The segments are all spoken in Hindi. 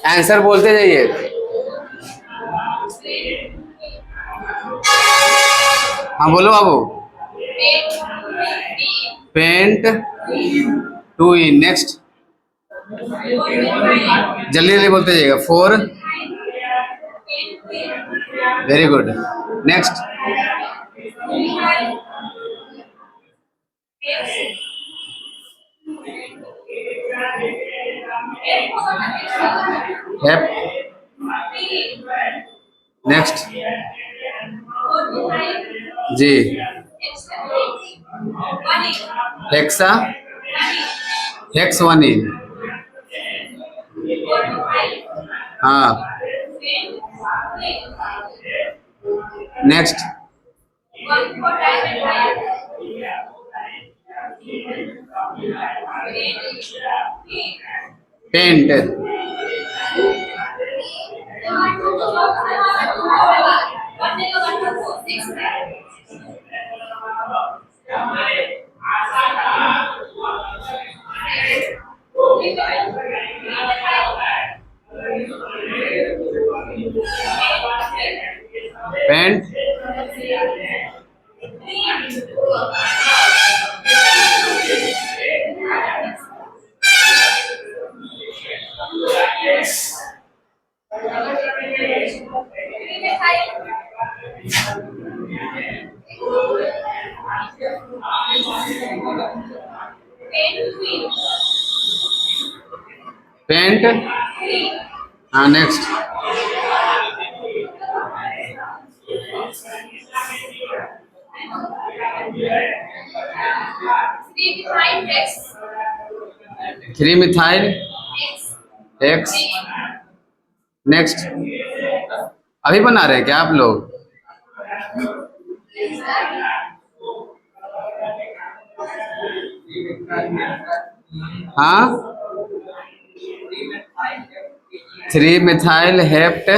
आंसर बोलते जाइए। हाँ बोलो बाबू। Pent two ene. नेक्स्ट, जल्दी जल्दी बोलते जाइएगा। Four, very good. Next, hep. Next जी, हेक्सा, हेक्स वन इन। हाँ, नेक्स्ट, पेंट। Pent, pent. हाँ, next, three methyl ex. Next, अभी बना रहे हैं क्या आप लोग? हाँ, थ्री मिथाइल हेप्ट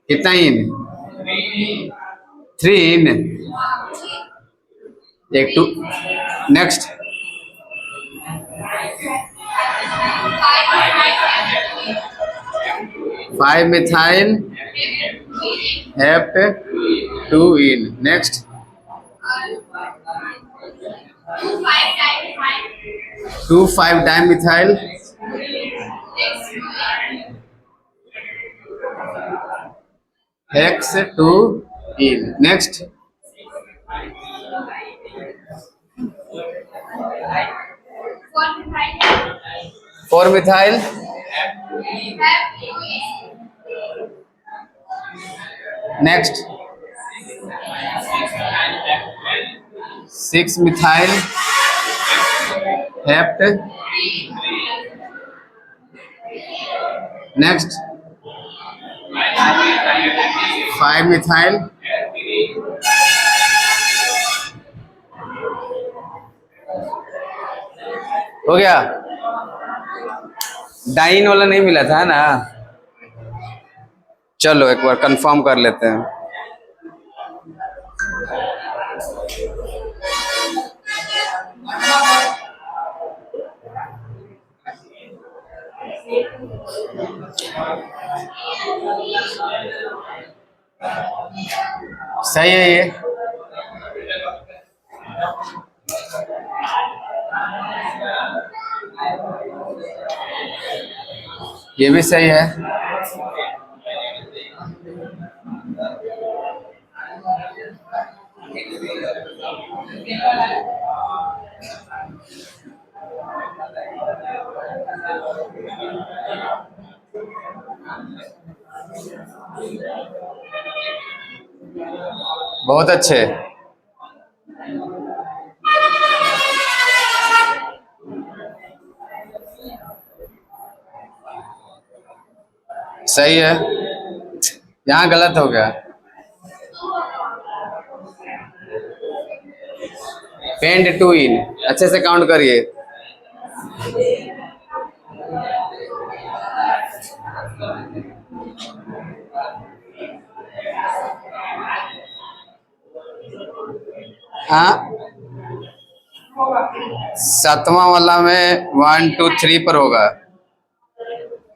कितना इन? थ्री इन, एक two. Next, five methyl hept two ene. Next, two five dimethyl hex two ene. Next, four methyl next, six methyl hept. Next, five methyl हो गया। डाइन वाला नहीं मिला था ना? चलो एक बार कंफर्म कर लेते हैं। सही है ये भी सही है। बहुत अच्छे। सही है, यहाँ गलत हो गया। पेंट टू इन, अच्छे से काउंट करिए। हाँ, सातवां वाला में वन टू थ्री पर होगा।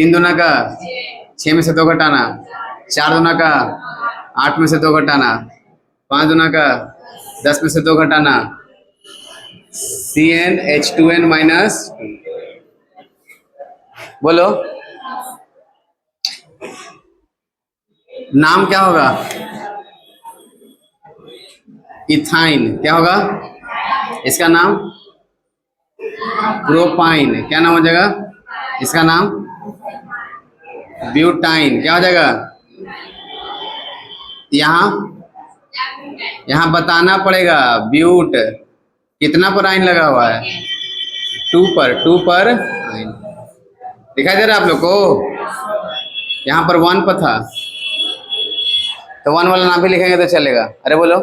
3 दूना का 6 में से 2 घटाना, 4 दूना का 8 में से 2 घटाना, 5 दूना का 10 में से 2 घटाना, CnH2n माइनस। बोलो नाम क्या होगा? इथाइन। क्या होगा इसका नाम? प्रोपाइन। क्या नाम हो जाएगा इसका नाम? ब्यूटाइन। क्या हो जाएगा? यहाँ बताना पड़ेगा ब्यूट कितना पर आइन लगा हुआ है? 2 पर आइन। दिखाई दे रहा है आप लोग को? यहाँ पर 1 पर था तो 1 वाला नाम भी लिखेंगे तो चलेगा। अरे बोलो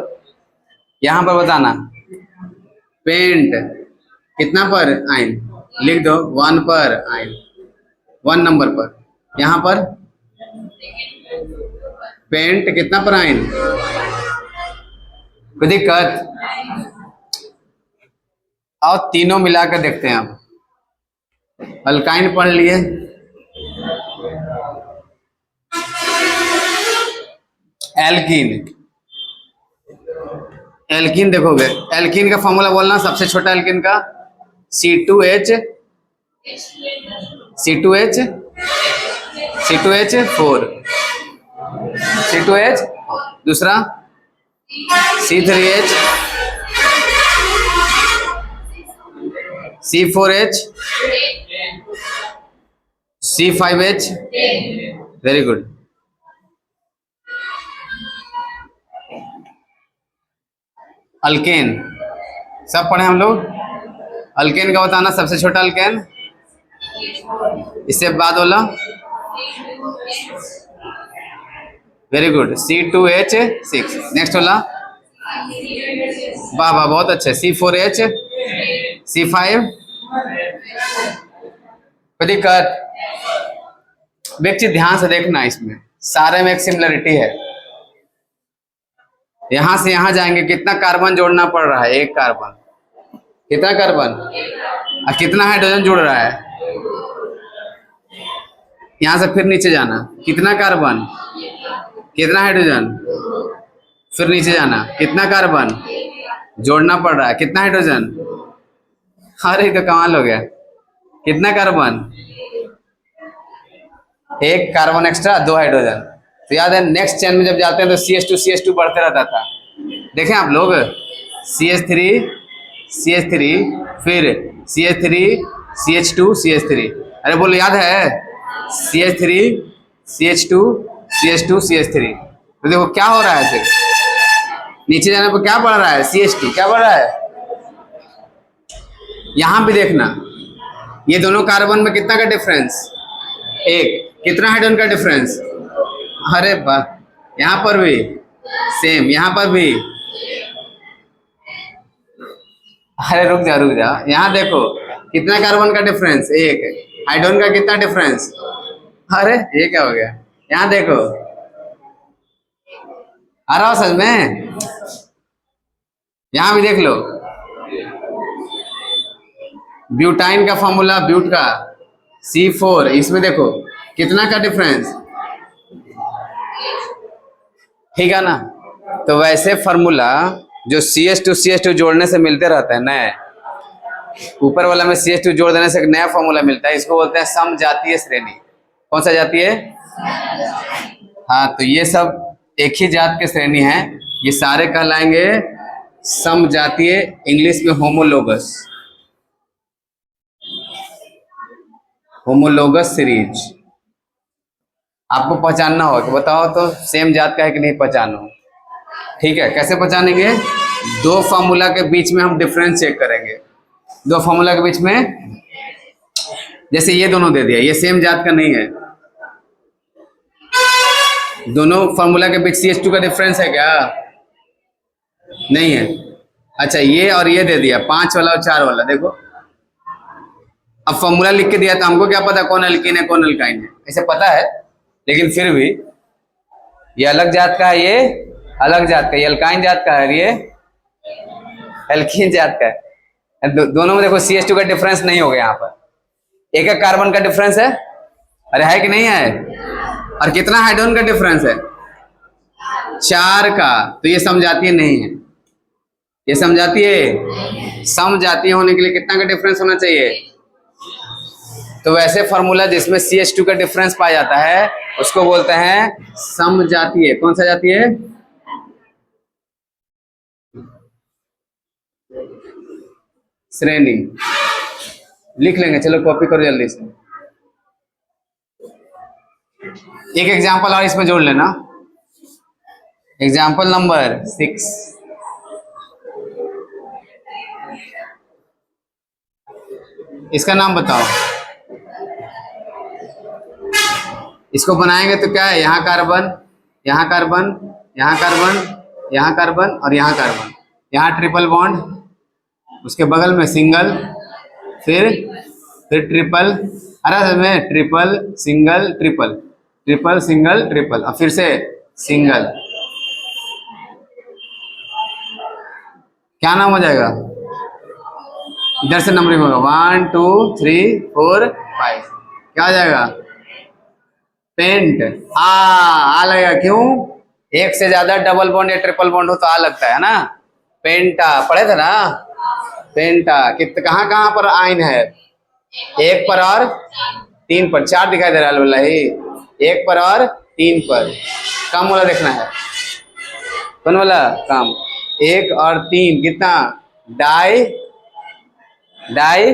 यहाँ पर बताना पेंट कितना पर आइन, लिख दो 1 पर आइन, 1 नंबर पर। यहाँ पर पेंट कितना पर आइन? कोई दिक्कत? और तीनों मिलाकर देखते हैं हम। अल्काइन पढ़ लिए, एल्कीन। एल्कीन देखोगे, एल्कीन का फॉर्मूला बोलना सबसे छोटा एल्कीन का C2H 4 C2H, दूसरा C3H C4H C5H। Very good. Alkane सब पढ़े हम लोग। अल्केन का बताना सबसे छोटा अल्केन, इससे बाद वाला। Very good C2H6। नेक्स्ट वाला, वाह वाह बहुत अच्छे, C4H C5। कोई दिक्कत? व्यक्ति ध्यान से देखना, इसमें सारे में एक सिमिलरिटी है। यहां से यहां जाएंगे कितना कार्बन जोड़ना पड़ रहा है? 1 कार्बन। कितना कार्बन और कितना हाइड्रोजन जुड़ रहा है? यहां से फिर नीचे जाना, कितना कार्बन कितना हाइड्रोजन, फिर नीचे जाना, कितना कार्बन जोड़ना पड़ रहा है, कितना हाइड्रोजन। अरे तो कमाल हो गया। कितना कार्बन? 1 carbon extra, 2 hydrogen. तो याद है नेक्स्ट चेन में जब जाते हैं तो CH2 बढ़ते रहता था। देखें आप लोग, CH3 फिर CH3 CH2 CH3। अरे बोलो याद है? CH3 CH2 CH2 CH3। तो देखो क्या हो रहा है, फिर नीचे जाने पर क्या बढ़ रहा है? CH2 क्या बढ़ रहा है? यहां भी देखना, ये दोनों कार्बन में कितना का डिफरेंस? 1। कितना हाइड्रोजन का डिफरेंस? अरे वाह, यहाँ पर भी सेम, यहाँ पर भी। अरे रुक जा, यहाँ देखो कितना कार्बन का डिफरेंस? 1। हाइड्रोजन का कितना डिफरेंस? अरे ये क्या हो गया? यहाँ देखो, आ रहा हो समझ में? यहाँ भी देख लो, ब्यूटाइन का फॉर्मूला, ब्यूट का C4, इसमें देखो कितना का डिफरेंस, ठीक है ना? तो वैसे फॉर्मूला जो CH2 जोड़ने से मिलते रहते हैं नए, ऊपर वाला में CH2 जोड़ देने से एक नया फॉर्मूला मिलता है, इसको बोलते हैं समजातीय श्रेणी। कौन सा जातीय? हाँ, तो ये सब एक ही जात के श्रेणी हैं, ये सारे कहलाएंगे समजातीय, इंग्लिश में होमोलोगस, होमोलोगस सीरीज। आपको पहचानना होगा कि बताओ तो सेम जात का है कि नहीं, पहचानो। ठीक है, कैसे पहचानेंगे? 2 फार्मूला के बीच में हम डिफरेंस चेक करेंगे। 2 फार्मूला के बीच में, जैसे ये दोनों दे दिया, ये सेम जात का नहीं है। दोनों फार्मूला के बीच CH2 का डिफरेंस है क्या? नहीं है। अच्छा, ये और ये दे दिया, 5 वाला और 4 वाला। देखो अब फॉर्मूला लिख के दिया तो हमको क्या पता कौन एल्कीन है कौन एल्काइन है? ऐसे पता है, लेकिन फिर भी ये अलग जात का है, ये अलग जात का, ये एल्काइन जात का है, ये एल्कीन जात का है। दोनों में देखो CH2 का डिफरेंस नहीं हो गया। यहाँ पर एक कार्बन का डिफरेंस है, अरे है कि नहीं है? और कितना हाइड्रोजन का डिफरेंस है? 4 का। तो ये समजातीय नहीं है, ये समजातीय है। समजातीय होने के लिए कितना का डिफरेंस होना चाहिए? तो वैसे फॉर्मूला जिसमें CH2 का डिफरेंस पाया जाता है उसको बोलते हैं समजातीय। कौन सा जातीय? श्रेणी। लिख लेंगे, चलो कॉपी करो जल्दी से। एक एग्जांपल और इसमें जोड़ लेना, एग्जांपल नंबर 6। इसका नाम बताओ। इसको बनाएंगे तो क्या है, यहाँ कार्बन, यहाँ कार्बन, यहाँ कार्बन, यहाँ कार्बन और यहाँ कार्बन, यहाँ ट्रिपल बॉन्ड, उसके बगल में सिंगल, फिर ट्रिपल, अरे में triple single triple, triple single triple और फिर से सिंगल। क्या नाम हो जाएगा? इधर से नंबरिंग होगा 1 2 3 4 5। क्या हो जाएगा? पेंट। आ लगेगा। क्यों? एक से ज्यादा डबल बॉन्ड या ट्रिपल बॉन्ड हो तो आ लगता है ना। पेंटा पढ़े थे ना, पेंटा। कहाँ कहाँ पर आइन है? 1 पर और 3 पर। 4 दिखाई दे रहा है बोला ही, 1 पर और 3 पर। कम वाला देखना है, कौन वाला कम? 1 और 3 कितना? डाई, डाई,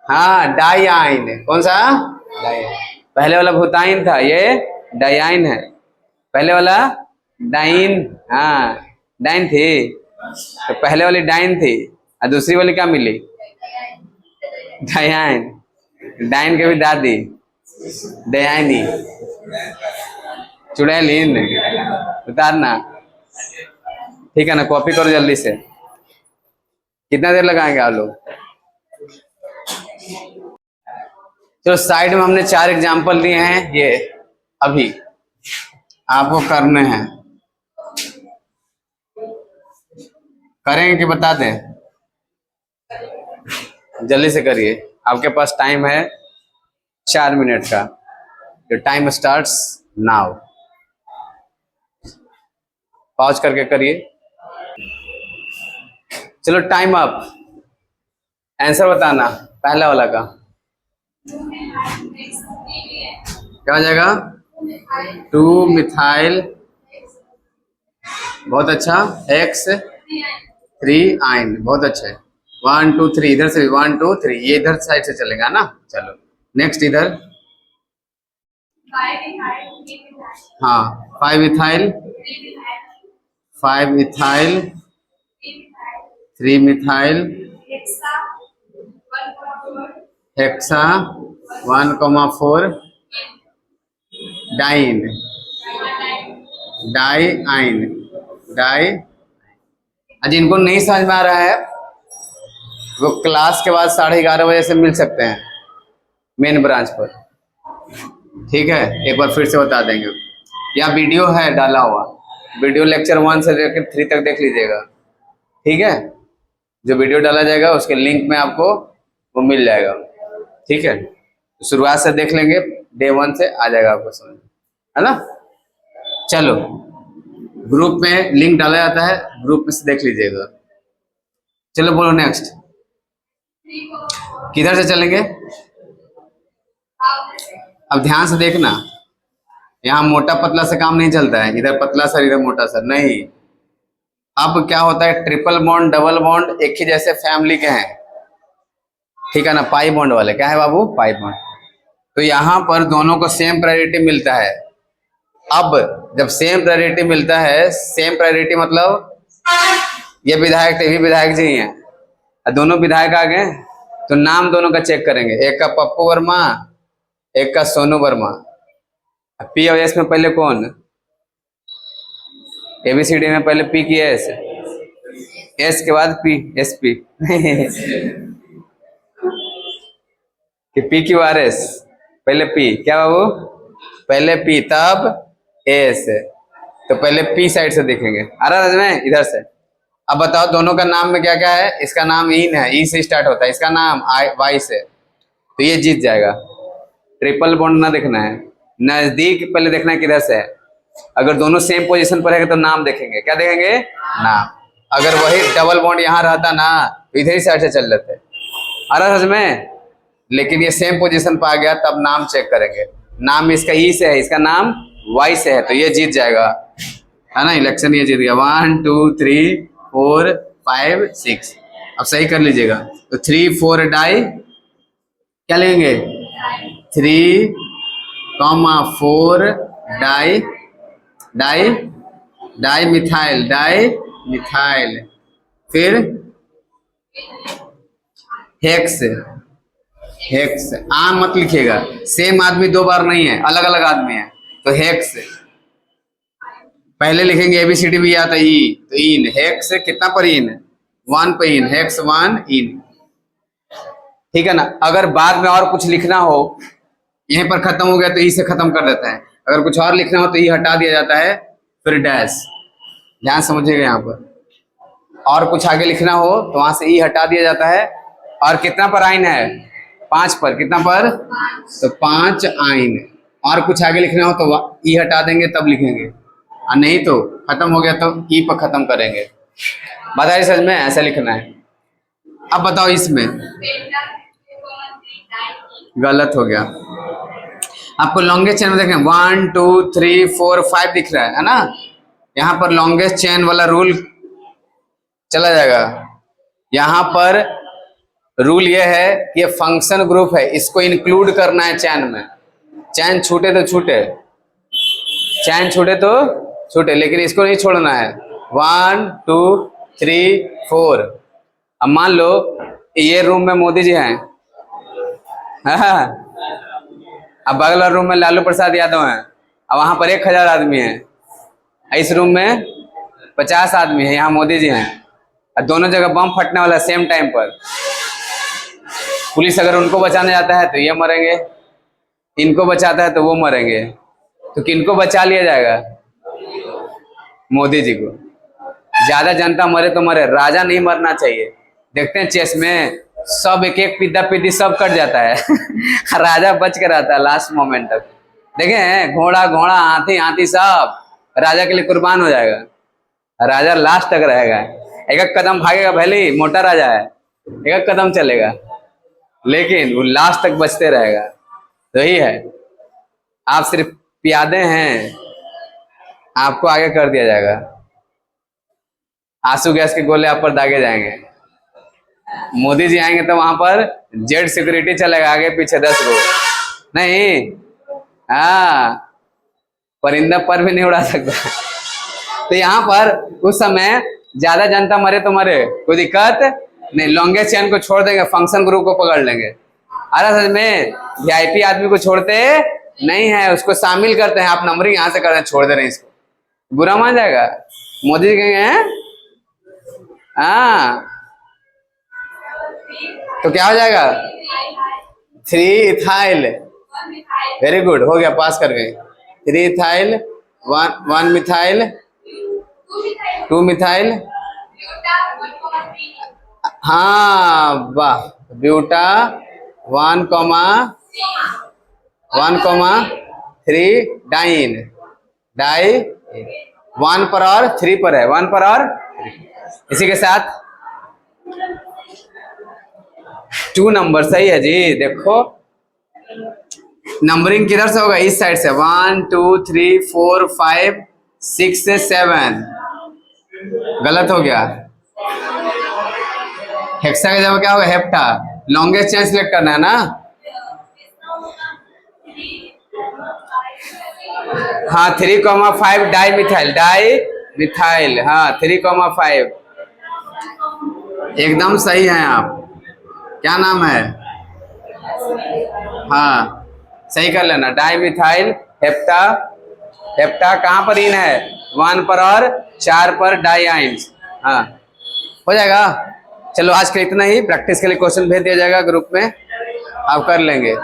हाँ डाई आइन। कौन सा? डाई। पहले वाला भूताइन था, ये डाइआइन है। पहले वाला डाइन, हाँ डाइन थी, तो पहले वाली डाइन थी और दूसरी वाली क्या मिली? डाइआइन। डाइन के भी दादी डाइनी, चुड़ैलिन। उतारना, ठीक है ना? कॉपी करो जल्दी से। कितना देर लगाएंगे आप लोग? तो साइड में हमने 4 एग्जाम्पल दिए हैं, ये अभी आपको करने हैं। करेंगे कि बता दें? जल्दी से करिए, आपके पास टाइम है 4 मिनट का। तो टाइम स्टार्ट्स नाउ। पॉज करके करिए। चलो टाइम अप। आंसर बताना पहला वाला का क्या हो जाएगा? 2 मिथाइल, बहुत अच्छा, X 3 आइन, बहुत अच्छा है। 1 2 3, इधर से 1 2 3, ये इधर साइड से चलेगा ना। चलो नेक्स्ट इधर, हाँ 5 ethyl, 5 ethyl, 3 methyl, hexa 1,4 diene, di yne, di. आज इनको नहीं समझ में आ रहा है वो क्लास के बाद 11:30 बजे से मिल सकते हैं मेन ब्रांच पर, ठीक है? एक बार फिर से बता देंगे। या वीडियो है डाला हुआ, वीडियो लेक्चर 1 से लेकर 3 तक देख लीजिएगा, ठीक है? जो वीडियो डाला जाएगा उसके लिंक में आपको वो मिल जाएगा, ठीक है? तो शुरुआत से देख लेंगे, डे 1 से आ जाएगा आपको समझ, है ना? चलो ग्रुप में लिंक डाला जाता है, ग्रुप में से देख लीजिएगा। चलो बोलो नेक्स्ट। किधर से चलेंगे? अब ध्यान से देखना, यहाँ मोटा पतला से काम नहीं चलता है, इधर पतला सर इधर मोटा सर नहीं। अब क्या होता है, ट्रिपल बॉन्ड डबल बॉन्ड एक ही जैसे फैमिली के हैं, ठीक है ना? पाई बॉन्ड वाले क्या है बाबू? Pi bond. तो यहाँ पर दोनों को सेम प्रायोरिटी मिलता है। अब जब सेम प्रायोरिटी मिलता है, सेम प्रायोरिटी मतलब ये विधायक थे, भी विधायक जी हैं, दोनों विधायक आ गए, तो नाम दोनों का चेक करेंगे। एक का पप्पू वर्मा, एक का सोनू वर्मा। पी और एस में पहले कौन? ABCD में पहले पी की एस, एस के बाद पी, एस पी कि पी क्यू आर एस, पहले पी। क्या बाबू? पहले पी तब एस, तो पहले पी साइड से देखेंगे। आ रहा है में इधर से। अब बताओ दोनों का नाम में क्या क्या है? इसका नाम इन है, ई से स्टार्ट होता है, इसका नाम वाई से, तो तो ये जीत जाएगा। ट्रिपल बॉन्ड ना देखना है, नजदीक पहले देखना है किधर से है। अगर दोनों सेम पोजीशन पर है तो नाम देखेंगे, क्या देखेंगे? नाम। अगर वही डबल बॉन्ड यहाँ रहता ना तो इधर ही साइड से चल लेते, आ रहा समझ में? लेकिन ये सेम पोजीशन पर आ गया तब नाम चेक करेंगे। नाम इसका ई से है, इसका नाम वाई से है, तो ये जीत जाएगा, है ना? इलेक्शन ये जीत गया। 1 2 3 4 5 6। अब सही कर लीजिएगा। तो 3 4 डाई क्या लेंगे? 3, 4 डाई डाई डाई मिथाइल, फिर हेक्स। आम मत लिखिएगा, सेम आदमी दो बार नहीं है, अलग अलग आदमी है। तो हेक्स पहले लिखेंगे, एबीसीडी भी आता है ई, तो इन हेक्स कितना पर इन? 1 पर इन, हेक्स 1 इन, ठीक है ना? अगर बाद में और कुछ लिखना हो, यहीं पर खत्म हो गया तो ई से खत्म कर देता है। अगर कुछ और लिखना हो तो ई हटा दिया जाता है, फिर डैश। ध्यान समझिएगा, यहाँ पर और कुछ आगे लिखना हो तो वहां से ई हटा दिया जाता है। और कितना पर आइन है? 5 पर। कितना पर? तो 5 आइन। और कुछ आगे लिखना हो तो ई हटा देंगे तब लिखेंगे, और नहीं तो खत्म हो गया तो ई पर खत्म करेंगे। बताइए समझ में? ऐसा लिखना है। अब बताओ, इसमें गलत हो गया। आपको लॉन्गेस्ट चेन में देखें 1 2 3 4 5 दिख रहा है ना? यहाँ पर लॉन्गेस्ट चेन वाला रूल चला जाएगा। यहाँ पर रूल ये है कि ये फंक्शन ग्रुप है, इसको इंक्लूड करना है चैन में। चैन छूटे तो छूटे, चैन छूटे तो छूटे, लेकिन इसको नहीं छोड़ना है। 1 2 3 4। अब मान लो ये रूम में मोदी जी हैं, हाँ, अब बगल रूम में लालू प्रसाद यादव हैं, अब वहां पर 1000 आदमी हैं, इस रूम में 50 आदमी है, यहाँ मोदी जी हैं, और दोनों जगह बम फटने वाला सेम टाइम पर। पुलिस अगर उनको बचाने जाता है तो ये मरेंगे, इनको बचाता है तो वो मरेंगे, तो किनको बचा लिया जाएगा? मोदी जी को। ज्यादा जनता मरे तो मरे, राजा नहीं मरना चाहिए। देखते हैं चेस में सब एक एक पिद्दा पिद्दी सब कट जाता है राजा बच के रहता है लास्ट मोमेंट तक। देखें, घोड़ा घोड़ा हाथी हाथी सब राजा के लिए कुर्बान हो जाएगा, राजा लास्ट तक रहेगा। एक एक कदम भागेगा, भले ही मोटा राजा है, एक एक कदम चलेगा, लेकिन वो लास्ट तक बचते रहेगा। तो यही है, आप सिर्फ प्यादे हैं, आपको आगे कर दिया जाएगा। आंसू गैस के गोले आप पर दागे जाएंगे। मोदी जी आएंगे तो वहां पर जेड सिक्योरिटी चलेगा, आगे पीछे 10 गो नहीं, हाँ, परिंदा पर भी नहीं उड़ा सकता तो यहाँ पर उस समय ज्यादा जनता मरे तो मरे, कोई दिक्कत नहीं, लॉन्गेस्ट चेन को छोड़ देंगे, फंक्शन ग्रुप को पकड़ लेंगे। अरे सच में वीआईपी आदमी को छोड़ते नहीं है, उसको शामिल करते हैं। आप नंबरिंग यहाँ से करते हैं, छोड़ दे रहे हैं, इसको बुरा मान जाएगा। मोदी जी कहेंगे हैं, हाँ, तो क्या हो जाएगा? 3 इथाइल, वेरी गुड, हो गया, पास कर गए। 3 इथाइल, 1 मिथाइल, 2 मिथाइल, हाँ वाह, ब्यूटा 1,3 डाइन, डाई 1 पर और 3 पर है, 1 पर और 3। इसी के साथ 2 नंबर सही है जी। देखो नंबरिंग किधर से होगा? इस साइड से। 1 2 3 4 5 6 से 7, गलत हो गया। हेक्सा का जगह क्या होगा? हेप्टा। लॉन्गेस्ट चेन सिलेक्ट करना है ना? हाँ, 3,5 डाई मिथाइल, हाँ 3,5 एकदम सही है आप। क्या नाम है? हाँ सही कर लेना, डाई मिथाइल हेप्टा। हेप्टा कहाँ पर इन है? 1 पर और 4 पर डाई आइंस। हाँ हो जाएगा। चलो आज के इतना ही, प्रैक्टिस के लिए क्वेश्चन भेज दिया जाएगा ग्रुप में, आप कर लेंगे।